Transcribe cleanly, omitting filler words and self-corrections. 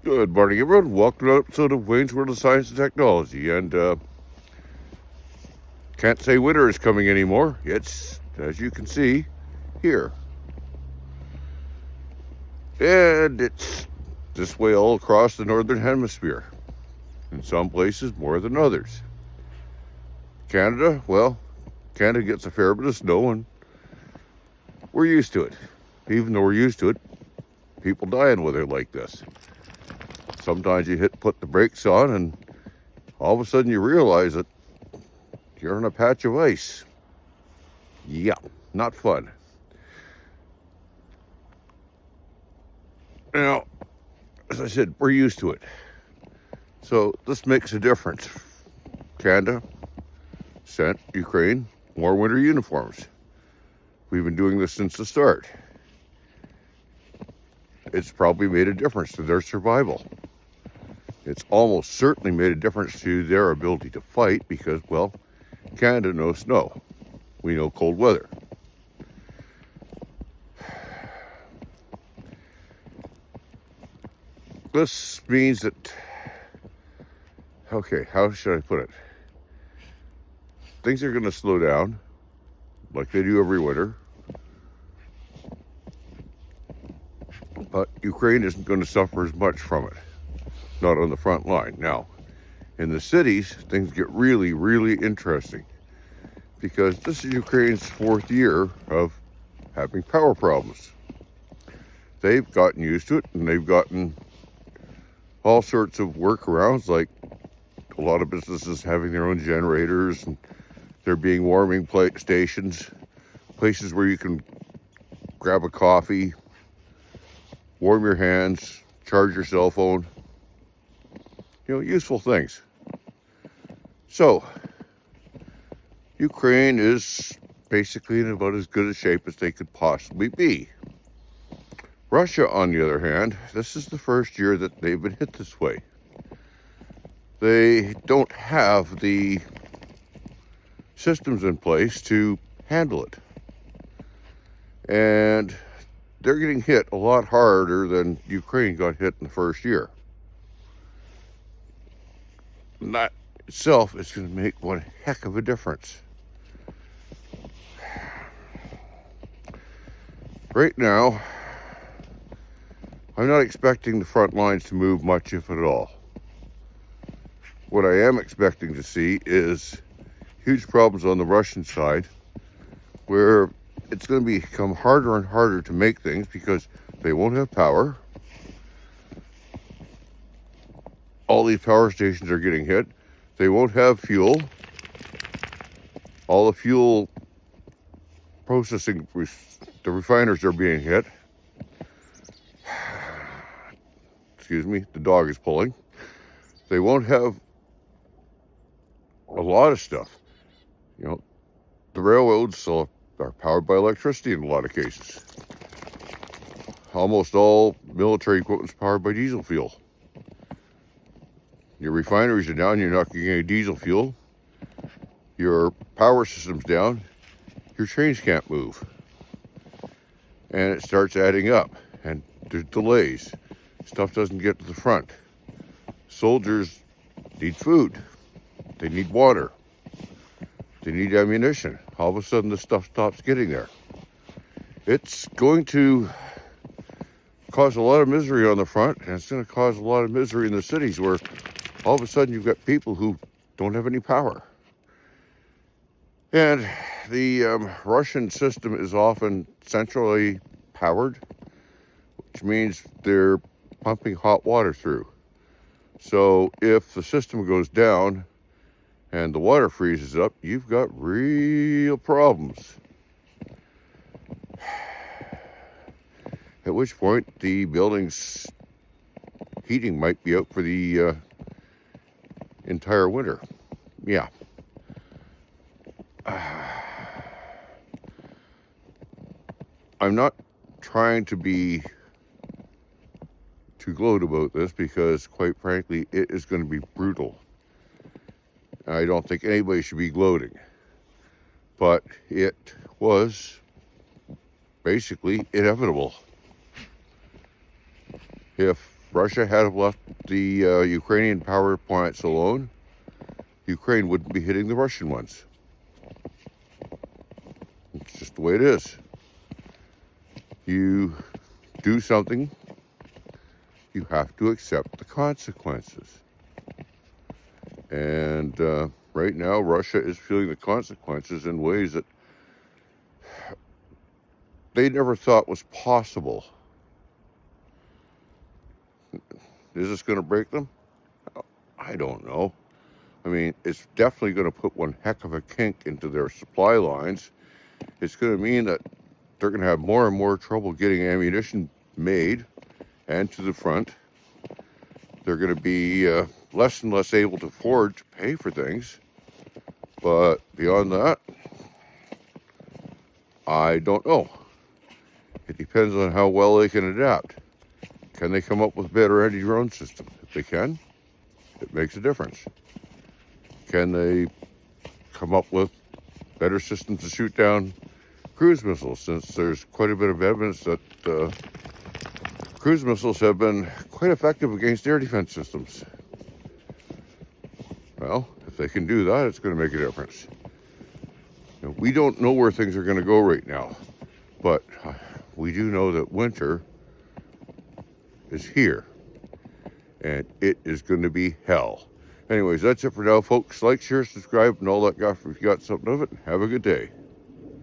Good morning, everyone. Welcome to an episode of Wayne's World of Science and Technology. And can't say winter is coming anymore. It's, as you can see, here. And it's this way all across the northern hemisphere. In some places more than others. Canada, well, Canada gets a fair bit of snow, and we're used to it. Even though we're used to it, people die in weather like this. Sometimes you put the brakes on, and all of a sudden you realize that you're on a patch of ice. Yeah, not fun. Now, as I said, we're used to it. So this makes a difference. Canada sent Ukraine more winter uniforms. We've been doing this since the start. It's probably made a difference to their survival. It's almost certainly made a difference to their ability to fight because, well, Canada knows snow. We know cold weather. This means that, okay, how should I put it? Things are going to slow down like they do every winter. But Ukraine isn't going to suffer as much from it. Not on the front line. Now, in the cities, things get really, really interesting. Because this is Ukraine's fourth year of having power problems. They've gotten used to it, and they've gotten all sorts of workarounds, like a lot of businesses having their own generators, and there being warming stations, places where you can grab a coffee, warm your hands, charge your cell phone. You know, useful things. So, Ukraine is basically in about as good a shape as they could possibly be. Russia, on the other hand, this is the first year that they've been hit this way. They don't have the systems in place to handle it. And they're getting hit a lot harder than Ukraine got hit in the first year. And that itself is going to make one heck of a difference. Right now, I'm not expecting the front lines to move much, if at all. What I am expecting to see is huge problems on the Russian side, where it's going to become harder and harder to make things because they won't have power. All these power stations are getting hit. They won't have fuel. All the fuel processing, the refiners are being hit. Excuse me, the dog is pulling. They won't have a lot of stuff. You know, the railroads are powered by electricity in a lot of cases. Almost all military equipment is powered by diesel fuel. Your refineries are down, you're not getting any diesel fuel. Your power system's down, your trains can't move. And it starts adding up, and there's delays. Stuff doesn't get to the front. Soldiers need food. They need water. They need ammunition. All of a sudden, the stuff stops getting there. It's going to cause a lot of misery on the front, and it's going to cause a lot of misery in the cities where all of a sudden you've got people who don't have any power. And the Russian system is often centrally powered, which means they're pumping hot water through. So if the system goes down and the water freezes up, you've got real problems. At which point the building's heating might be out for the entire winter. Yeah. I'm not trying to be too gloat about this because, quite frankly, it is going to be brutal. I don't think anybody should be gloating. But it was basically inevitable. If Russia had have left the Ukrainian power plants alone, Ukraine wouldn't be hitting the Russian ones. It's just the way it is. You do something, you have to accept the consequences. And right now, Russia is feeling the consequences in ways that they never thought was possible. Is this going to break them? I don't know. I mean, it's definitely going to put one heck of a kink into their supply lines. It's going to mean that they're going to have more and more trouble getting ammunition made and to the front. They're going to be less and less able to afford to pay for things. But beyond that, I don't know. It depends on how well they can adapt. Can they come up with a better anti-drone system? If they can, it makes a difference. Can they come up with better systems to shoot down cruise missiles, since there's quite a bit of evidence that cruise missiles have been quite effective against air defense systems? Well, if they can do that, it's going to make a difference. You know, we don't know where things are going to go right now, but we do know that winter is here, and it is going to be hell. Anyways, that's it for now, folks. Like, share, subscribe, and all that guff if you got something of it. Have a good day.